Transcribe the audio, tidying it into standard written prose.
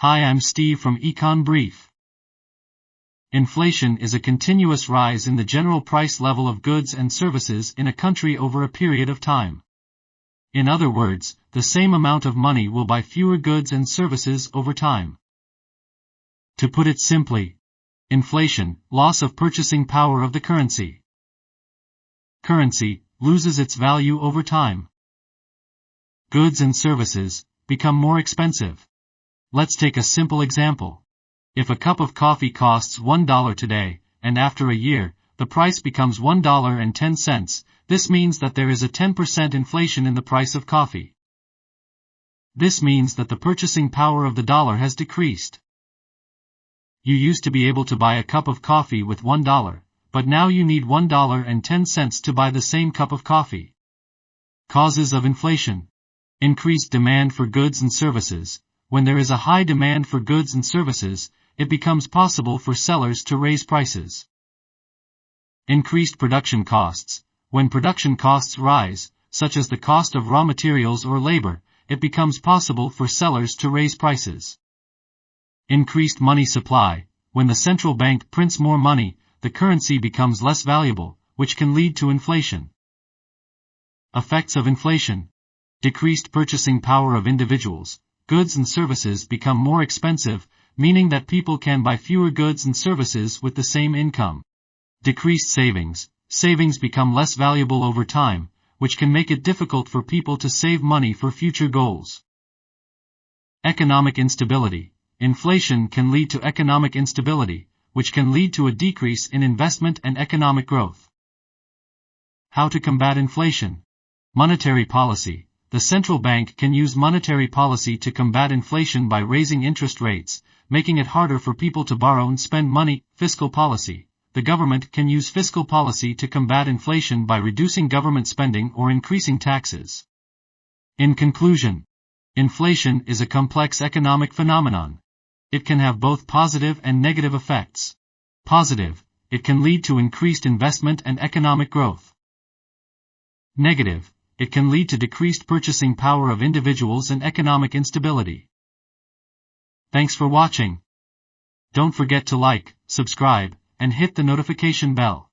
Hi, I'm Steve from Econ Brief. Inflation is a continuous rise in the general price level of goods and services in a country over a period of time. In other words, the same amount of money will buy fewer goods and services over time. To put it simply, inflation, loss of purchasing power of the currency. Currency loses its value over time. Goods and services become more expensive. Let's take a simple example. If a cup of coffee costs $1 today, and after a year, the price becomes $1.10, this means that there is a 10% inflation in the price of coffee. This means that the purchasing power of the dollar has decreased. You used to be able to buy a cup of coffee with $1, but now you need $1.10 to buy the same cup of coffee. Causes of inflation. Increased demand for goods and services. When there is a high demand for goods and services, it becomes possible for sellers to raise prices. Increased production costs. When production costs rise, such as the cost of raw materials or labor, it becomes possible for sellers to raise prices. Increased money supply. When the central bank prints more money, the currency becomes less valuable, which can lead to inflation. Effects of inflation. Decreased purchasing power of individuals. Goods and services become more expensive, meaning that people can buy fewer goods and services with the same income. Decreased savings. Savings become less valuable over time, which can make it difficult for people to save money for future goals. Economic instability. Inflation can lead to economic instability, which can lead to a decrease in investment and economic growth. How to combat inflation? Monetary policy. The central bank can use monetary policy to combat inflation by raising interest rates, making it harder for people to borrow and spend money. Fiscal policy. The government can use fiscal policy to combat inflation by reducing government spending or increasing taxes. In conclusion, inflation is a complex economic phenomenon. It can have both positive and negative effects. Positive, it can lead to increased investment and economic growth. Negative, it can lead to decreased purchasing power of individuals and economic instability. Thanks for watching. Don't forget to like, subscribe, and hit the notification bell.